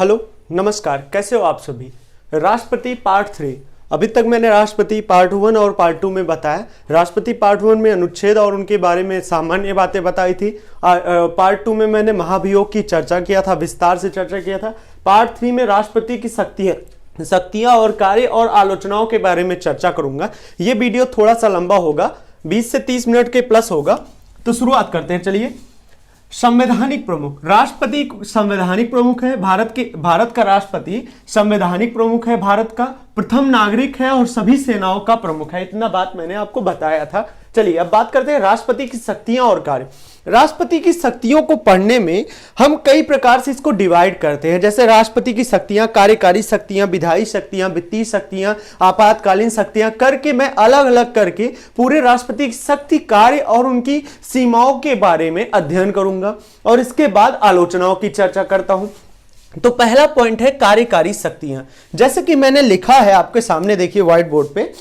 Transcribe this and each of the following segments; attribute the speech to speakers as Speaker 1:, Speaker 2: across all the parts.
Speaker 1: Hello, नमस्कार। कैसे हो आप सभी। राष्ट्रपति पार्ट 3। अभी तक मैंने राष्ट्रपति पार्ट 1 और पार्ट 2 में बताया। राष्ट्रपति पार्ट 1 में अनुच्छेद और उनके बारे में सामान्य बातें बताई थी। पार्ट 2 में मैंने महाभियोग की चर्चा किया था, विस्तार से चर्चा किया था। पार्ट 3 में राष्ट्रपति की शक्तियां और कार्य और आलोचनाओं के बारे में चर्चा करूंगा। ये वीडियो थोड़ा सा लंबा होगा, 20 से 30 मिनट के प्लस होगा। तो शुरुआत करते हैं। चलिए, संवैधानिक प्रमुख। राष्ट्रपति संवैधानिक प्रमुख है। भारत का राष्ट्रपति संवैधानिक प्रमुख है, भारत का प्रथम नागरिक है और सभी सेनाओं का प्रमुख है। इतना बात मैंने आपको बताया था। चलिए अब बात करते हैं राष्ट्रपति की शक्तियां और कार्य। राष्ट्रपति की शक्तियों को पढ़ने में हम कई प्रकार से इसको डिवाइड करते हैं, जैसे राष्ट्रपति की शक्तियां, कार्यकारी शक्तियां, विधायी शक्तियां, वित्तीय शक्तियां, आपातकालीन शक्तियां करके मैं अलग अलग करके पूरे राष्ट्रपति की शक्ति, कार्य और उनकी सीमाओं के बारे में अध्ययन करूंगा और इसके बाद आलोचनाओं की चर्चा करता हूं। तो पहला पॉइंट है कार्यकारी शक्तियां। जैसे कि मैंने लिखा है आपके सामने, देखिए व्हाइट बोर्ड पे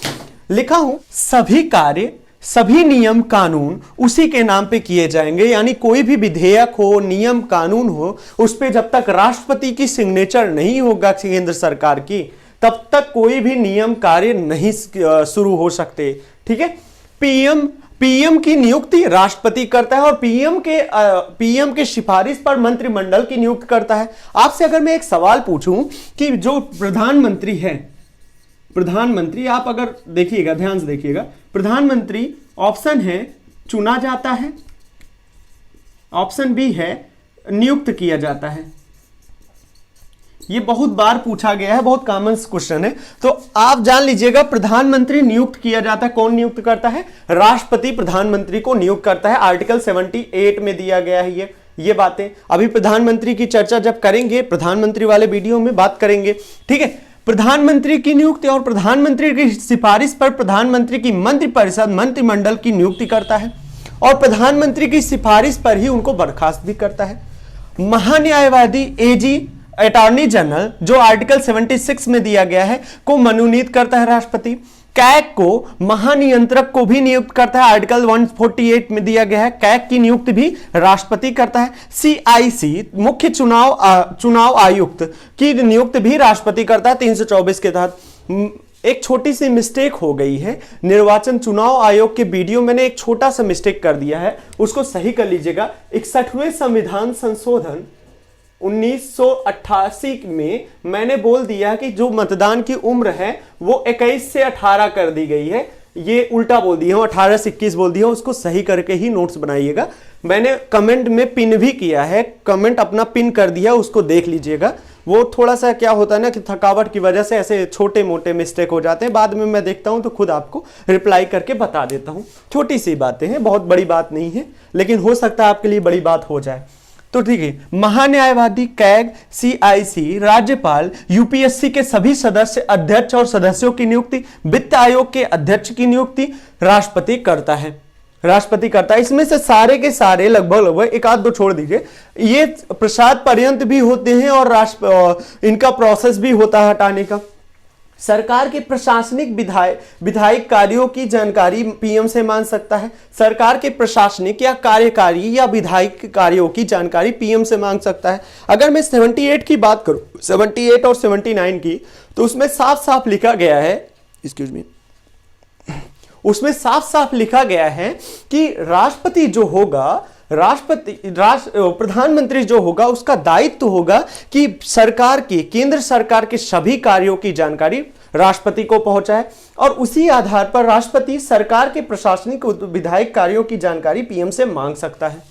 Speaker 1: लिखा हूं, सभी कार्य, सभी नियम कानून उसी के नाम पे किए जाएंगे। यानी कोई भी विधेयक हो, नियम कानून हो, उस पे जब तक राष्ट्रपति की सिग्नेचर नहीं होगा केंद्र सरकार की, तब तक कोई भी नियम कार्य नहीं शुरू हो सकते। ठीक है। पीएम की नियुक्ति राष्ट्रपति करता है और पीएम के सिफारिश पर मंत्रिमंडल की नियुक्ति करता है। आपसे अगर मैं एक सवाल पूछूं कि जो प्रधानमंत्री है, प्रधानमंत्री, आप अगर देखिएगा, ध्यान से देखिएगा, प्रधानमंत्री ऑप्शन है चुना जाता है, ऑप्शन बी है नियुक्त किया जाता है। ये बहुत बार पूछा गया है, बहुत कॉमन क्वेश्चन है। तो आप जान लीजिएगा, प्रधानमंत्री नियुक्त किया जाता है। कौन नियुक्त करता है? राष्ट्रपति प्रधानमंत्री को नियुक्त करता है। आर्टिकल 78 में दिया गया है ये बातें। अभी प्रधानमंत्री की चर्चा जब करेंगे, प्रधानमंत्री वाले वीडियो में बात करेंगे। ठीक है। प्रधानमंत्री की नियुक्ति और प्रधानमंत्री की सिफारिश पर प्रधानमंत्री की मंत्रिपरिषद, मंत्रिमंडल की नियुक्ति करता है और प्रधानमंत्री की सिफारिश पर ही उनको बर्खास्त भी करता है। महान्यायवादी, एजी, अटॉर्नी जनरल, जो आर्टिकल 76 में दिया गया है, को मनोनीत करता है राष्ट्रपति। कैग को, महानियंत्रक को भी नियुक्त करता है। आर्टिकल 148 में दिया गया है, कैग की नियुक्ति भी राष्ट्रपति करता है। सीआईसी, मुख्य चुनाव आयुक्त की नियुक्ति भी राष्ट्रपति करता है 324 के तहत। एक छोटी सी मिस्टेक हो गई है, निर्वाचन चुनाव आयोग के वीडियो मैंने एक छोटा सा मिस्टेक कर दिया है, उसको सही कर लीजिएगा। 61वें संविधान संशोधन 1988 में मैंने बोल दिया कि जो मतदान की उम्र है वो 21 से 18 कर दी गई है। ये उल्टा बोल दिया हूं, 18 से 21 बोल दिया हूं। उसको सही करके ही नोट्स बनाइएगा। मैंने कमेंट में पिन भी किया है, कमेंट अपना पिन कर दिया, उसको देख लीजिएगा। वो थोड़ा सा क्या होता है ना कि थकावट की वजह से ऐसे छोटे मोटे मिस्टेक हो जाते हैं, बाद में मैं देखता हूं तो खुद आपको रिप्लाई करके बता देता हूं। छोटी सी बातें हैं, बहुत बड़ी बात नहीं है, लेकिन हो सकता है आपके लिए बड़ी बात हो जाए। तो ठीक है। महान्यायवादी, कैग, सीआईसी, राज्यपाल, यूपीएससी के सभी सदस्य, अध्यक्ष और सदस्यों की नियुक्ति, वित्त आयोग के अध्यक्ष की नियुक्ति राष्ट्रपति करता है। राष्ट्रपति करता है। इसमें से सारे के सारे लगभग एक आध दो छोड़ दीजिए, ये प्रसाद पर्यंत भी होते हैं और इनका प्रोसेस भी होता है हटाने का। सरकार के प्रशासनिक विधायिक कार्यों की जानकारी पीएम से मांग सकता है। सरकार के प्रशासनिक या कार्यकारी या विधायिक कार्यों की जानकारी पीएम से मांग सकता है। अगर मैं 78 की बात करूं, 78 और 79 की, तो उसमें साफ साफ लिखा गया है, एक्सक्यूज मी, उसमें साफ साफ लिखा गया है कि राष्ट्रपति जो होगा, प्रधानमंत्री जो होगा, उसका दायित्व होगा कि सरकार की, केंद्र सरकार के सभी कार्यों की जानकारी राष्ट्रपति को पहुंचाए और उसी आधार पर राष्ट्रपति सरकार के प्रशासनिक विधायिक कार्यों की जानकारी पीएम से मांग सकता है।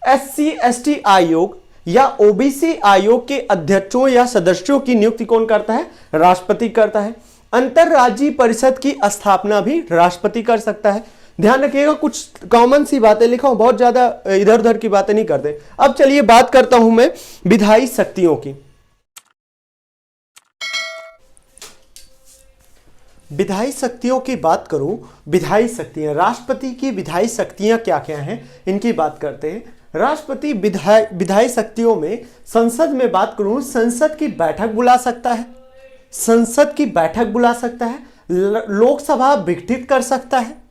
Speaker 1: SC/ST आयोग या ओबीसी आयोग के अध्यक्षों या सदस्यों की नियुक्ति कौन करता है? राष्ट्रपति करता है। अंतरराज्यीय परिषद की स्थापना भी राष्ट्रपति कर सकता है। ध्यान रखिएगा, कुछ कॉमन सी बातें लिखा हूं, बहुत ज्यादा इधर उधर की बातें नहीं करते। अब चलिए बात करता हूं मैं विधायी शक्तियों की। विधायी शक्तियों की बात करूं, विधायी शक्तियां, राष्ट्रपति की विधायी शक्तियां क्या क्या हैं, इनकी बात करते हैं। राष्ट्रपति विधायी शक्तियों में संसद में बात करूं, संसद की बैठक बुला सकता है, संसद की बैठक बुला सकता है, लोकसभा विघटित कर सकता है,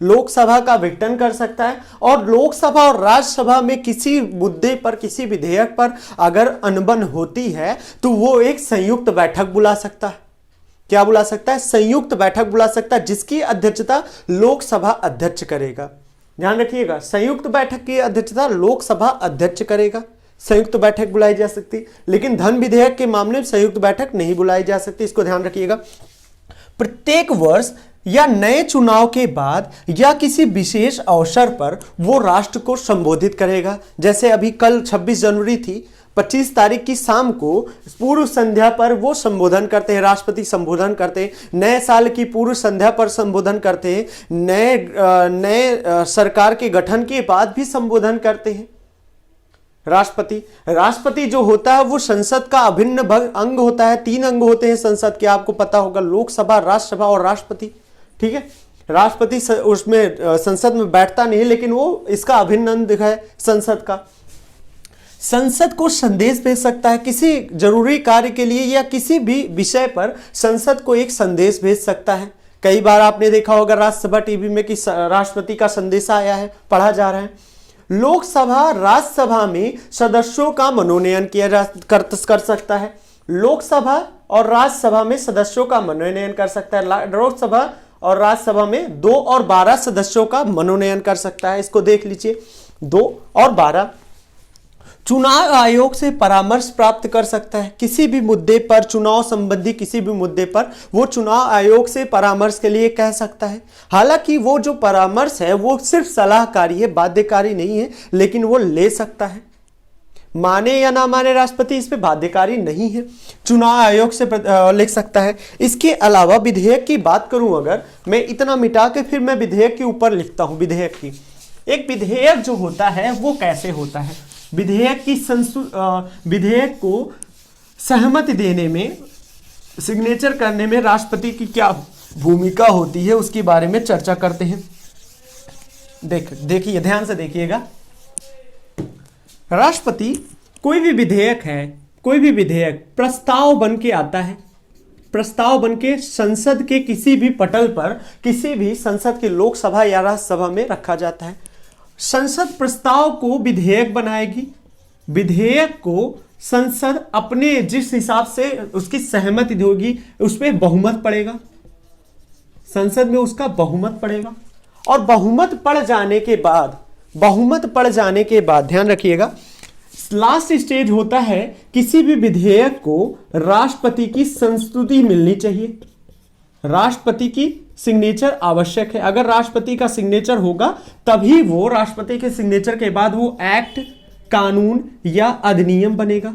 Speaker 1: लोकसभा का विघटन कर सकता है, और लोकसभा और राज्यसभा में किसी मुद्दे पर, किसी विधेयक पर अगर अनबन होती है तो वो एक संयुक्त बैठक बुला सकता है। क्या बुला सकता है? संयुक्त बैठक बुला सकता है, जिसकी अध्यक्षता लोकसभा अध्यक्ष करेगा। ध्यान रखिएगा, संयुक्त बैठक की अध्यक्षता लोकसभा अध्यक्ष करेगा। संयुक्त बैठक बुलाई जा सकती, लेकिन धन विधेयक के मामले में संयुक्त बैठक नहीं बुलाई जा सकती, इसको ध्यान रखिएगा। प्रत्येक वर्ष या नए चुनाव के बाद या किसी विशेष अवसर पर वो राष्ट्र को संबोधित करेगा। जैसे अभी कल 26 जनवरी थी, 25 तारीख की शाम को पूर्व संध्या पर वो संबोधन करते हैं, राष्ट्रपति संबोधन करते हैं। नए साल की पूर्व संध्या पर संबोधन करते हैं। नए सरकार के गठन के बाद भी संबोधन करते हैं। राष्ट्रपति जो होता है वो संसद का अभिन्न अंग होता है। 3 अंग होते हैं संसद के, आपको पता होगा, लोकसभा, राज्यसभा और राष्ट्रपति। ठीक है, राष्ट्रपति उसमें संसद में बैठता नहीं, लेकिन वो इसका अभिन्न अंग है संसद का। संसद को संदेश भेज सकता है किसी जरूरी कार्य के लिए, या किसी भी विषय पर संसद को एक संदेश भेज सकता है। कई बार आपने देखा होगा राज्यसभा टीवी में कि राष्ट्रपति का संदेश आया है, पढ़ा जा रहा है। लोकसभा, राज्यसभा में सदस्यों का मनोनयन कर सकता है। लोकसभा और राज्यसभा में सदस्यों का मनोनयन कर सकता है। लोकसभा और राज्यसभा में 2 और 12 सदस्यों का मनोनयन कर सकता है। इसको देख लीजिए, 2 और 12। चुनाव आयोग से परामर्श प्राप्त कर सकता है किसी भी मुद्दे पर, चुनाव संबंधी किसी भी मुद्दे पर वो चुनाव आयोग से परामर्श के लिए कह सकता है। हालांकि वो जो परामर्श है वो सिर्फ सलाहकारी है, बाध्यकारी नहीं है, लेकिन वो ले सकता है। माने या ना माने राष्ट्रपति, इस पे बाध्यकारी नहीं है, चुनाव आयोग से लिख सकता है। इसके अलावा विधेयक की बात करूं, अगर मैं इतना मिटा के फिर मैं विधेयक के ऊपर लिखता हूं, विधेयक की। एक विधेयक जो होता है वो कैसे होता है? विधेयक को सहमति देने में, सिग्नेचर करने में राष्ट्रपति की क्या भूमिका होती है, उसके बारे में चर्चा करते हैं। देखिए, ध्यान से देखिएगा। राष्ट्रपति कोई भी विधेयक प्रस्ताव बन के आता है, प्रस्ताव बन के संसद के किसी भी पटल पर, किसी भी संसद की लोकसभा या राज्यसभा में रखा जाता है। संसद प्रस्ताव को विधेयक बनाएगी। विधेयक को संसद अपने जिस हिसाब से उसकी सहमति होगी, उस पर बहुमत पड़ेगा, संसद में उसका बहुमत पड़ेगा। और बहुमत पड़ जाने के बाद ध्यान रखिएगा, लास्ट स्टेज होता है किसी भी विधेयक को राष्ट्रपति की संस्तुति मिलनी चाहिए। राष्ट्रपति की सिग्नेचर आवश्यक है। अगर राष्ट्रपति का सिग्नेचर होगा तभी वो, राष्ट्रपति के सिग्नेचर के बाद वो एक्ट, कानून या अधिनियम बनेगा।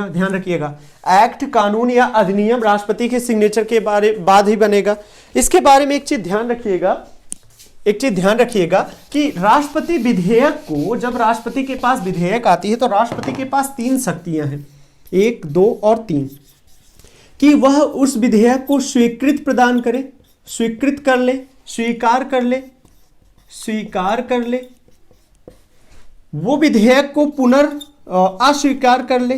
Speaker 1: ध्यान रखिएगा, एक्ट, कानून या अधिनियम राष्ट्रपति के सिग्नेचर के बाद ही बनेगा। इसके बारे में एक चीज ध्यान रखिएगा कि राष्ट्रपति विधेयक को, जब राष्ट्रपति के पास विधेयक आती है तो राष्ट्रपति के पास 3 शक्तियां हैं, 1, 2 और 3, कि वह उस विधेयक को स्वीकृत प्रदान करे, स्वीकृत कर ले, स्वीकार कर ले, वो विधेयक को अस्वीकार कर ले,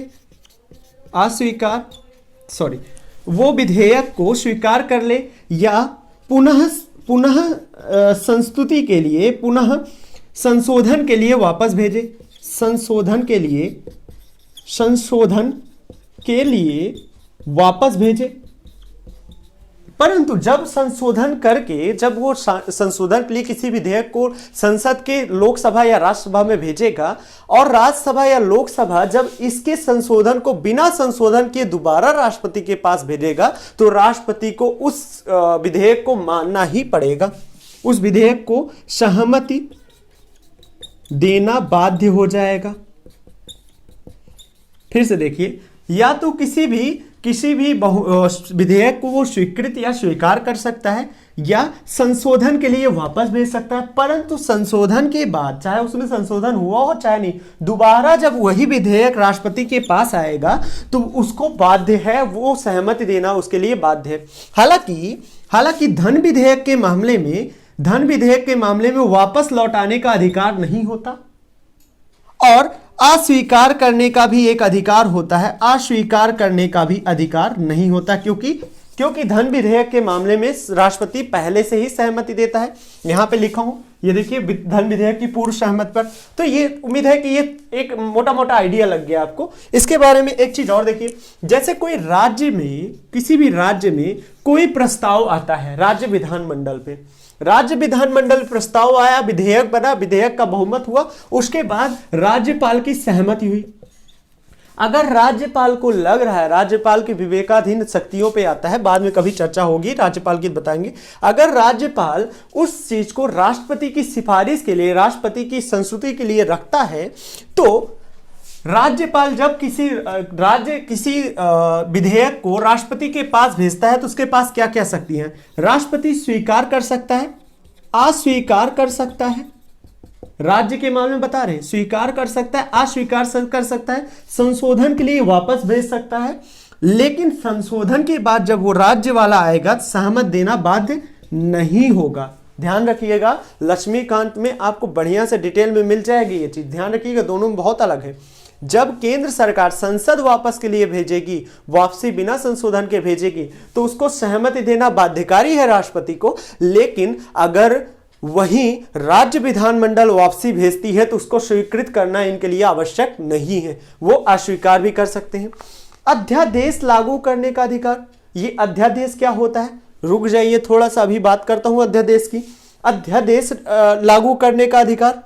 Speaker 1: वो विधेयक को स्वीकार कर ले, या पुनः संस्तुति के लिए, पुनः संशोधन के लिए वापस भेजे, संशोधन के लिए वापस भेजे। परंतु जब संशोधन करके, जब वो संशोधन के लिए किसी विधेयक को संसद के लोकसभा या राज्यसभा में भेजेगा, और राज्यसभा या लोकसभा जब इसके संशोधन को बिना संशोधन किए दोबारा राष्ट्रपति के पास भेजेगा, तो राष्ट्रपति को उस विधेयक को मानना ही पड़ेगा, उस विधेयक को सहमति देना बाध्य हो जाएगा। फिर से देखिए, या तो किसी भी विधेयक को वो स्वीकृत या स्वीकार कर सकता है, या संशोधन के लिए वापस भेज सकता है। परंतु संशोधन के बाद, चाहे उसमें संशोधन हुआ हो चाहे नहीं, दोबारा जब वही विधेयक राष्ट्रपति के पास आएगा तो उसको बाध्य है, वो सहमति देना उसके लिए बाध्य है। हालांकि धन विधेयक के मामले में वापस लौटाने का अधिकार नहीं होता, और अस्वीकार करने का भी एक अधिकार होता है, अस्वीकार करने का भी अधिकार नहीं होता, क्योंकि क्योंकि धन विधेयक के मामले में राष्ट्रपति पहले से ही सहमति देता है। यहां पे लिखा हूं, ये देखिए धन विधेयक की पूर्व सहमति पर। तो ये उम्मीद है कि ये एक मोटा मोटा आइडिया लग गया आपको। इसके बारे में एक चीज और देखिए, जैसे कोई राज्य में, किसी भी राज्य में कोई प्रस्ताव आता है राज्य विधानमंडल पे, राज्य विधानमंडल प्रस्ताव आया, विधेयक बना, विधेयक का बहुमत हुआ, उसके बाद राज्यपाल की सहमति हुई। अगर राज्यपाल को लग रहा है, राज्यपाल के विवेकाधीन शक्तियों पे आता है, बाद में कभी चर्चा होगी राज्यपाल की बताएंगे, अगर राज्यपाल उस चीज को राष्ट्रपति की सिफारिश के लिए, राष्ट्रपति की संस्तुति के लिए रखता है, तो राज्यपाल जब किसी विधेयक को राष्ट्रपति के पास भेजता है तो उसके पास क्या क्या शक्ति है? राष्ट्रपति स्वीकार कर सकता है, अस्वीकार कर सकता है, राज्य के मामले में बता रहे हैं, स्वीकार कर सकता है, अस्वीकार कर सकता है, संशोधन के लिए वापस भेज सकता है, लेकिन संशोधन के बाद जब वो राज्य वाला आएगा सहमत देना बाध्य नहीं होगा। ध्यान रखिएगा, लक्ष्मीकांत में आपको बढ़िया से डिटेल में मिल जाएगी ये चीज, ध्यान रखिएगा, दोनों में बहुत अलग है। जब केंद्र सरकार संसद वापस के लिए भेजेगी, वापसी बिना संशोधन के भेजेगी, तो उसको सहमति देना बाध्यकारी है राष्ट्रपति को, लेकिन अगर वहीं राज्य विधानमंडल वापसी भेजती है तो उसको स्वीकृत करना इनके लिए आवश्यक नहीं है, वो अस्वीकार भी कर सकते हैं। अध्यादेश लागू करने का अधिकार, ये अध्यादेश क्या होता है? रुक जाइए थोड़ा सा, अभी बात करता हूं अध्यादेश की। अध्यादेश लागू करने का अधिकार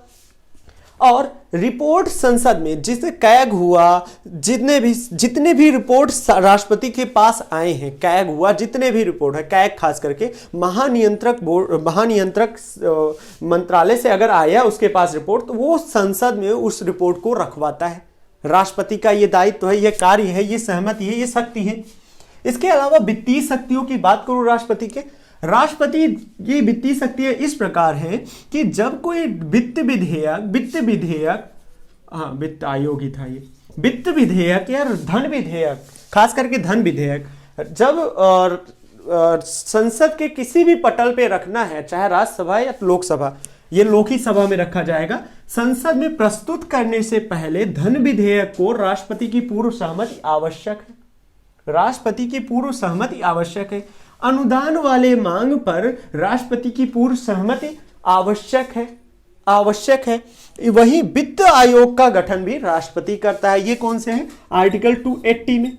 Speaker 1: और रिपोर्ट संसद में जिसे कैग हुआ, जितने भी रिपोर्ट राष्ट्रपति के पास आए हैं, कैग हुआ जितने भी रिपोर्ट है, कैग खास करके महानियंत्रक मंत्रालय से अगर आया उसके पास रिपोर्ट, तो वो संसद में उस रिपोर्ट को रखवाता है। राष्ट्रपति का ये दायित्व है, ये कार्य है, ये सहमति है, ये शक्ति है। इसके अलावा वित्तीय शक्तियों की बात करूं राष्ट्रपति के, राष्ट्रपति की वित्तीय शक्तियां इस प्रकार है कि जब कोई वित्त आयोग ही था ये, वित्त विधेयक या धन विधेयक, खास करके धन विधेयक जब संसद के किसी भी पटल पे रखना है, चाहे राज्यसभा या लोकसभा, ये लोक ही सभा में रखा जाएगा, संसद में प्रस्तुत करने से पहले धन विधेयक को राष्ट्रपति की पूर्व सहमति आवश्यक है। राष्ट्रपति की पूर्व सहमति आवश्यक है। अनुदान वाले मांग पर राष्ट्रपति की पूर्व सहमति आवश्यक है। वहीं वित्त आयोग का गठन भी राष्ट्रपति करता है। ये कौन से हैं? आर्टिकल 280 में।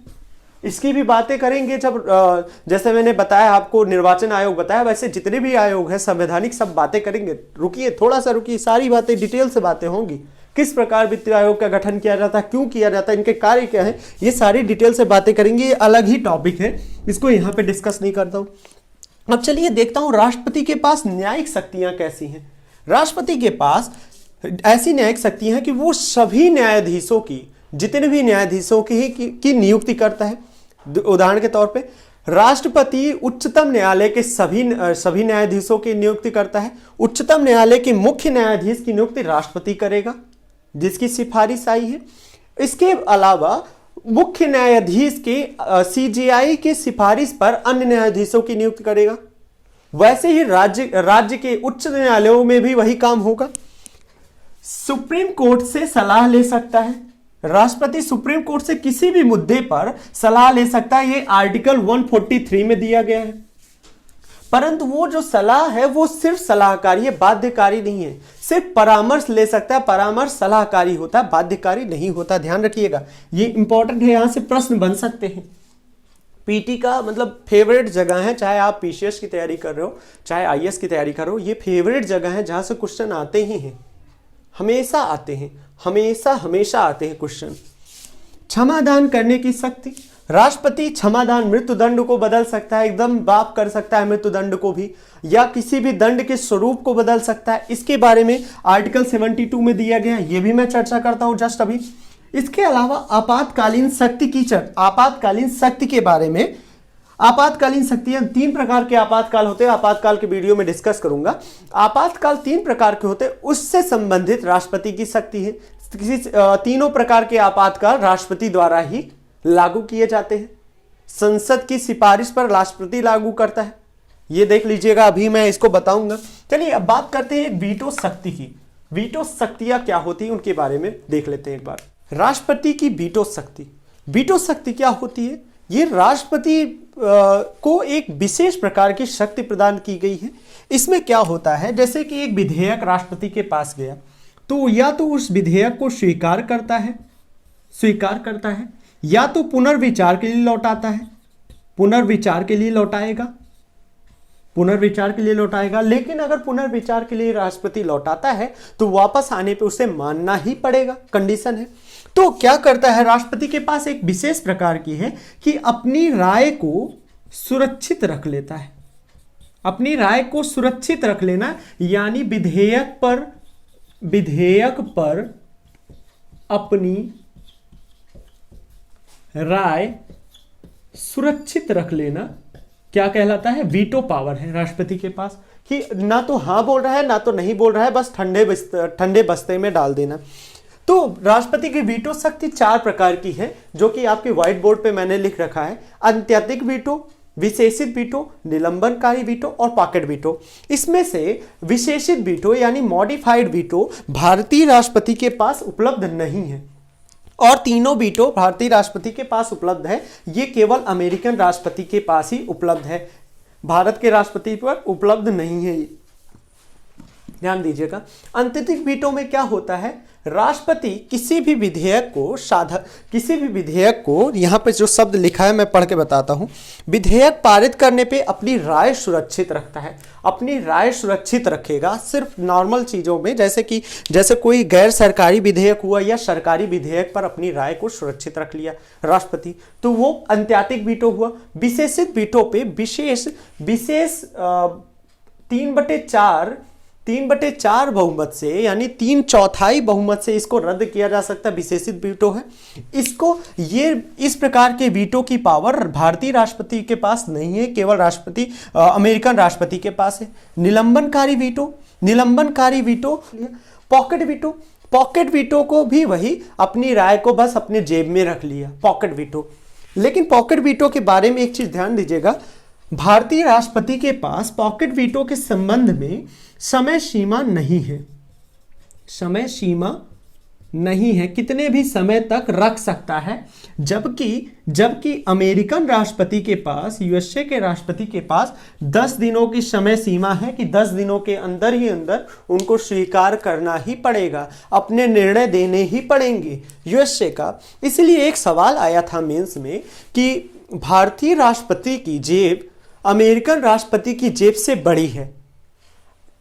Speaker 1: इसकी भी बातें करेंगे जब जैसे मैंने बताया आपको, निर्वाचन आयोग बताया, वैसे जितने भी आयोग हैं संवैधानिक सब बातें करेंगे। रुकिए थोड़ा सा रुकिए, सारी बातें डिटेल से बातें होंगी। किस प्रकार वित्त आयोग का गठन किया जाता है, क्यों किया जाता है, इनके कार्य क्या है, ये सारी डिटेल से बातें करेंगे। ये अलग ही टॉपिक है, इसको यहाँ पे डिस्कस नहीं करता हूँ। अब चलिए देखता हूँ राष्ट्रपति के पास न्यायिक शक्तियां कैसी हैं। राष्ट्रपति के पास ऐसी न्यायिक शक्तियां हैं कि वो सभी न्यायाधीशों की, जितने भी न्यायाधीशों की नियुक्ति करता है। उदाहरण के तौर पे राष्ट्रपति उच्चतम न्यायालय के सभी न्यायाधीशों की नियुक्ति करता है। उच्चतम न्यायालय के मुख्य न्यायाधीश की नियुक्ति राष्ट्रपति करेगा जिसकी सिफारिश आई है। इसके अलावा मुख्य न्यायाधीश के सीजेआई के सिफारिश पर अन्य न्यायाधीशों की नियुक्ति करेगा। वैसे ही राज्य के उच्च न्यायालयों में भी वही काम होगा। सुप्रीम कोर्ट से सलाह ले सकता है। राष्ट्रपति सुप्रीम कोर्ट से किसी भी मुद्दे पर सलाह ले सकता है। ये आर्टिकल 143 में दिया गया है। परंतु वो जो सलाह है वो सिर्फ सलाहकारी है, बाध्यकारी नहीं है। सिर्फ परामर्श ले सकता है, परामर्श सलाहकारी होता है, बाध्यकारी नहीं होता। ध्यान रखिएगा, ये इंपॉर्टेंट है, यहां से प्रश्न बन सकते हैं। पीटी का मतलब फेवरेट जगह है, चाहे आप पीसीएस की तैयारी कर रहे हो, चाहे आईएएस की तैयारी कर रहे हो, ये फेवरेट जगह है जहां से क्वेश्चन आते ही हैं, हमेशा आते हैं, हमेशा आते हैं क्वेश्चन। क्षमादान करने की शक्ति, राष्ट्रपति क्षमादान मृत्युदंड को बदल सकता है, एकदम माफ कर सकता है मृत्युदंड को भी, या किसी भी दंड के स्वरूप को बदल सकता है। इसके बारे में आर्टिकल 72 में दिया गया है, ये भी मैं चर्चा करता हूं जस्ट अभी। इसके अलावा आपातकालीन शक्ति के बारे में, आपातकालीन शक्तियां 3 प्रकार के आपातकाल होते हैं, आपातकाल के वीडियो में डिस्कस करूंगा। आपातकाल 3 प्रकार के होते हैं, उससे संबंधित राष्ट्रपति की शक्ति है। तीनों प्रकार के आपातकाल राष्ट्रपति द्वारा ही लागू किए जाते हैं। संसद की सिफारिश पर राष्ट्रपति लागू करता है, ये देख लीजिएगा, अभी मैं इसको बताऊंगा। चलिए अब बात करते हैं वीटो शक्ति की। वीटो शक्तियां क्या होती है उनके बारे में देख लेते हैं एक बार। राष्ट्रपति की वीटो शक्ति, वीटो शक्ति क्या होती है? ये राष्ट्रपति को एक विशेष प्रकार की शक्ति प्रदान की गई है। इसमें क्या होता है, जैसे कि एक विधेयक राष्ट्रपति के पास गया तो या तो उस विधेयक को स्वीकार करता है या तो पुनर्विचार के लिए लौटाता है, पुनर्विचार के लिए लौटाएगा। लेकिन अगर पुनर्विचार के लिए राष्ट्रपति लौटाता है तो वापस आने पे उसे मानना ही पड़ेगा, कंडीशन है। तो क्या करता है, राष्ट्रपति के पास एक विशेष प्रकार की है कि अपनी राय को सुरक्षित रख लेता है। अपनी राय को सुरक्षित रख लेना यानी विधेयक पर अपनी राय सुरक्षित रख लेना क्या कहलाता है, वीटो पावर है राष्ट्रपति के पास, कि ना तो हाँ बोल रहा है ना तो नहीं बोल रहा है, बस ठंडे बस्ते में डाल देना। तो राष्ट्रपति की वीटो शक्ति 4 प्रकार की है, जो कि आपके व्हाइट बोर्ड पे मैंने लिख रखा है। अत्यधिक वीटो, विशेषित वीटो, निलंबनकारी वीटो और पॉकेट वीटो। इसमें से विशेषित वीटो यानी मॉडिफाइड वीटो भारतीय राष्ट्रपति के पास उपलब्ध नहीं है, और तीनों वीटो भारतीय राष्ट्रपति के पास उपलब्ध है। ये केवल अमेरिकन राष्ट्रपति के पास ही उपलब्ध है, भारत के राष्ट्रपति पर उपलब्ध नहीं है। ध्यान दीजिएगा। अत्यधिक वीटो में क्या होता है, राष्ट्रपति किसी भी विधेयक को यहां पे जो शब्द लिखा है मैं पढ़ के बताता हूं, विधेयक पारित करने पे अपनी राय सुरक्षित रखता है। अपनी राय सुरक्षित रखेगा सिर्फ नॉर्मल चीजों में, जैसे कोई गैर सरकारी विधेयक हुआ या सरकारी विधेयक पर अपनी राय को सुरक्षित रख लिया राष्ट्रपति, तो वो अत्यधिक वीटो हुआ। विशेषित वीटो पे विशेष 3/4 बहुमत से यानी 3/4 बहुमत से इसको रद्द किया जा सकता है, विशेषित वीटो है। इस प्रकार के वीटो की पावर भारतीय राष्ट्रपति के पास नहीं है, केवल अमेरिकन राष्ट्रपति के पास है। निलंबनकारी वीटो, पॉकेट वीटो को भी वही अपनी राय को बस अपने जेब में रख लिया, पॉकेट वीटो। लेकिन पॉकेट वीटो के बारे में एक चीज ध्यान दीजिएगा, भारतीय राष्ट्रपति के पास पॉकेट वीटो के संबंध में समय सीमा नहीं है, कितने भी समय तक रख सकता है। जबकि अमेरिकन राष्ट्रपति के पास, यूएसए के राष्ट्रपति के पास 10 दिनों की समय सीमा है कि 10 दिनों के अंदर उनको स्वीकार करना ही पड़ेगा, अपने निर्णय देने ही पड़ेंगे यूएसए का। इसलिए एक सवाल आया था मेंस में कि भारतीय राष्ट्रपति की जेब अमेरिकन राष्ट्रपति की जेब से बड़ी है।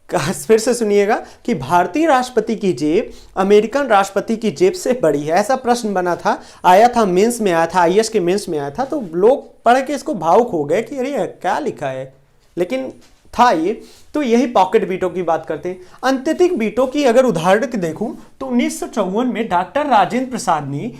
Speaker 1: फिर से सुनिएगा कि भारतीय राष्ट्रपति की जेब अमेरिकन राष्ट्रपति की जेब से बड़ी है, ऐसा प्रश्न बना था, आया था मेंस में, आया था आईएएस के मेंस में आया था। तो लोग पढ़ के इसको भावुक हो गए कि अरे क्या लिखा है, लेकिन था ये। तो यही पॉकेट वीटो की बात करते हैं। अत्यधिक वीटो की अगर उदाहरण देखूं तो 1954 में डॉक्टर राजेंद्र प्रसाद ने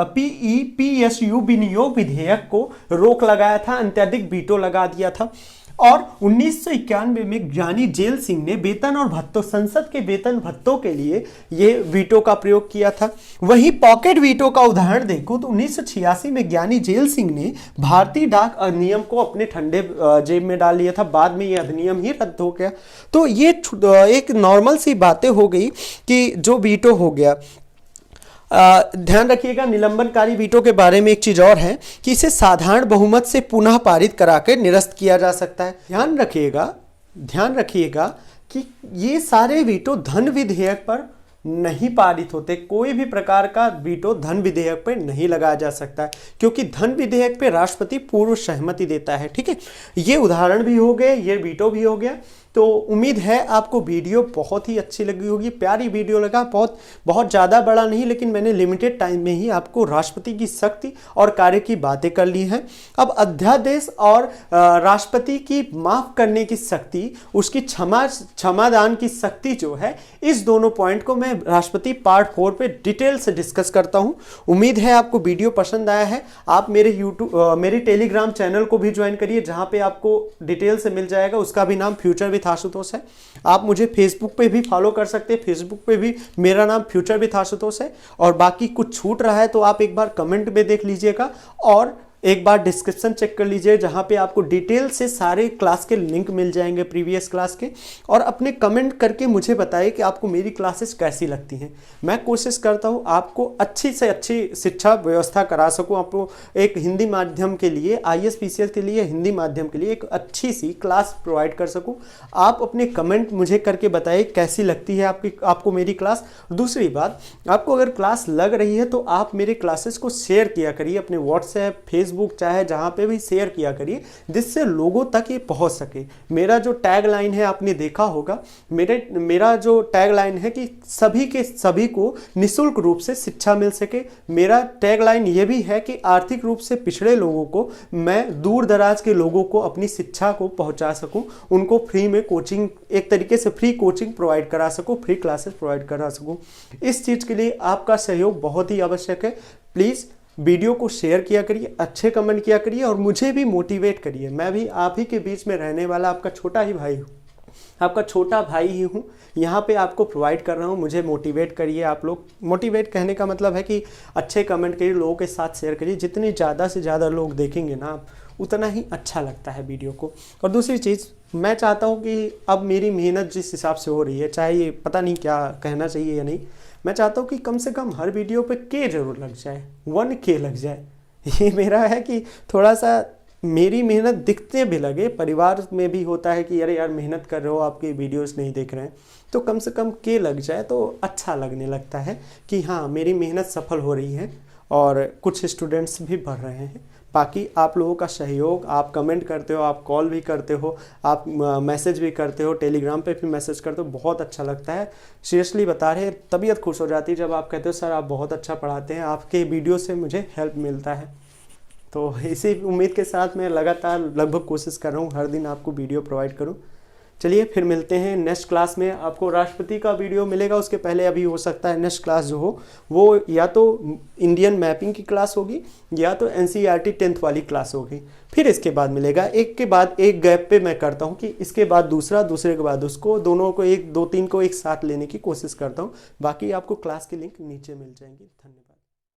Speaker 1: PEPSU विनियोग विधेयक को रोक लगाया था, अत्यधिक वीटो लगा दिया था। और 1991 में ज्ञानी जेल सिंह ने वेतन और भत्तों, संसद के वेतन भत्तों के लिए ये वीटो का प्रयोग किया था। वहीं पॉकेट वीटो का उदाहरण देखो तो 1986 में ज्ञानी जेल सिंह ने भारतीय डाक अधिनियम को अपने ठंडे जेब में डाल लिया था, बाद में ये अधिनियम ही रद्द हो गया। तो ये एक नॉर्मल सी बातें हो गई कि जो वीटो हो गया। ध्यान रखिएगा, निलंबनकारी वीटो के बारे में एक चीज और है कि इसे साधारण बहुमत से पुनः पारित कराकर निरस्त किया जा सकता है। ध्यान रखिएगा कि ये सारे वीटो धन विधेयक पर नहीं पारित होते, कोई भी प्रकार का वीटो धन विधेयक पर नहीं लगाया जा सकता है, क्योंकि धन विधेयक पे राष्ट्रपति पूर्व सहमति देता है। ठीक है, ये उदाहरण भी हो गए, ये वीटो भी हो गया। तो उम्मीद है आपको वीडियो बहुत ही अच्छी लगी होगी, प्यारी वीडियो लगा, बहुत ज़्यादा बड़ा नहीं, लेकिन मैंने लिमिटेड टाइम में ही आपको राष्ट्रपति की शक्ति और कार्य की बातें कर ली हैं। अब अध्यादेश और राष्ट्रपति की माफ़ करने की शक्ति, उसकी क्षमादान की शक्ति जो है, इस दोनों पॉइंट को मैं राष्ट्रपति पार्ट 4 पे डिटेल से डिस्कस करता हूँ। उम्मीद है आपको वीडियो पसंद आया है। आप मेरे टेलीग्राम चैनल को भी ज्वाइन करिए, जहाँ पे आपको डिटेल से मिल जाएगा, उसका भी नाम फ्यूचर विथ आशुतोष है। आप मुझे फेसबुक पे भी फॉलो कर सकते हैं, फेसबुक पे भी मेरा नाम फ्यूचर विथ आशुतोष है। और बाकी कुछ छूट रहा है तो आप एक बार कमेंट में देख लीजिएगा और एक बार डिस्क्रिप्शन चेक कर लीजिए, जहाँ पे आपको डिटेल से सारे क्लास के लिंक मिल जाएंगे प्रीवियस क्लास के। और अपने कमेंट करके मुझे बताइए कि आपको मेरी क्लासेस कैसी लगती हैं। मैं कोशिश करता हूँ आपको अच्छी से अच्छी शिक्षा व्यवस्था करा सकूँ, आपको एक हिंदी माध्यम के लिए, IAS PCS के लिए, हिंदी माध्यम के लिए एक अच्छी सी क्लास प्रोवाइड कर सकूँ। आप अपने कमेंट मुझे करके बताइए कैसी लगती है आपको मेरी क्लास। दूसरी बात, आपको अगर क्लास लग रही है तो आप मेरे क्लासेस को शेयर किया करिए अपने व्हाट्सएप, फेसबुक, चाहे जहाँ पे भी शेयर किया करिए, जिससे लोगों तक ये पहुँच सके। मेरा जो टैग लाइन है आपने देखा होगा, मेरा जो टैग लाइन है कि सभी के सभी को निःशुल्क रूप से शिक्षा मिल सके। मेरा टैग लाइन ये भी है कि आर्थिक रूप से पिछड़े लोगों को मैं, दूर दराज के लोगों को अपनी शिक्षा को पहुँचा सकूँ, उनको फ्री में कोचिंग, एक तरीके से फ्री कोचिंग प्रोवाइड करा सकूँ, फ्री क्लासेस प्रोवाइड करा सकूँ। इस चीज़ के लिए आपका सहयोग बहुत ही आवश्यक है। प्लीज़ वीडियो को शेयर किया करिए, अच्छे कमेंट किया करिए और मुझे भी मोटिवेट करिए। मैं भी आप ही के बीच में रहने वाला आपका छोटा ही भाई हूँ, आपका छोटा भाई ही हूँ। यहाँ पे आपको प्रोवाइड कर रहा हूँ, मुझे मोटिवेट करिए। आप लोग, मोटिवेट कहने का मतलब है कि अच्छे कमेंट करिए, लोगों के साथ शेयर करिए। जितने ज़्यादा से ज़्यादा लोग देखेंगे ना आप, उतना ही अच्छा लगता है वीडियो को। और दूसरी चीज़, मैं चाहता हूँ कि अब मेरी मेहनत जिस हिसाब से हो रही है, चाहे ये पता नहीं क्या कहना चाहिए या नहीं, मैं चाहता हूँ कि कम से कम हर वीडियो पे के जरूर लग जाए, 1K लग जाए। ये मेरा है कि थोड़ा सा मेरी मेहनत दिखते भी लगे। परिवार में भी होता है कि अरे यार मेहनत कर रहे हो, आपकी वीडियोस नहीं देख रहे हैं, तो कम से कम के लग जाए तो अच्छा लगने लगता है कि हाँ मेरी मेहनत सफल हो रही है और कुछ स्टूडेंट्स भी बढ़ रहे हैं। बाकी आप लोगों का सहयोग, आप कमेंट करते हो, आप कॉल भी करते हो, आप मैसेज भी करते हो, टेलीग्राम पे भी मैसेज करते हो, बहुत अच्छा लगता है। सीरियसली बता रहे, तबीयत खुश हो जाती है जब आप कहते हो सर आप बहुत अच्छा पढ़ाते हैं, आपके वीडियो से मुझे हेल्प मिलता है। तो इसी उम्मीद के साथ मैं लगातार लगभग कोशिश कर रहा हूँ हर दिन आपको वीडियो प्रोवाइड करूँ। चलिए फिर मिलते हैं नेक्स्ट क्लास में। आपको राष्ट्रपति का वीडियो मिलेगा, उसके पहले अभी हो सकता है नेक्स्ट क्लास जो हो वो या तो इंडियन मैपिंग की क्लास होगी या तो NCERT 10th वाली क्लास होगी। फिर इसके बाद मिलेगा, एक के बाद एक गैप पे मैं करता हूँ कि इसके बाद दूसरा, दूसरे के बाद उसको, दोनों को एक, 2-3 को एक साथ लेने की कोशिश करता हूँ। बाकी आपको क्लास की लिंक नीचे मिल जाएंगी। धन्यवाद।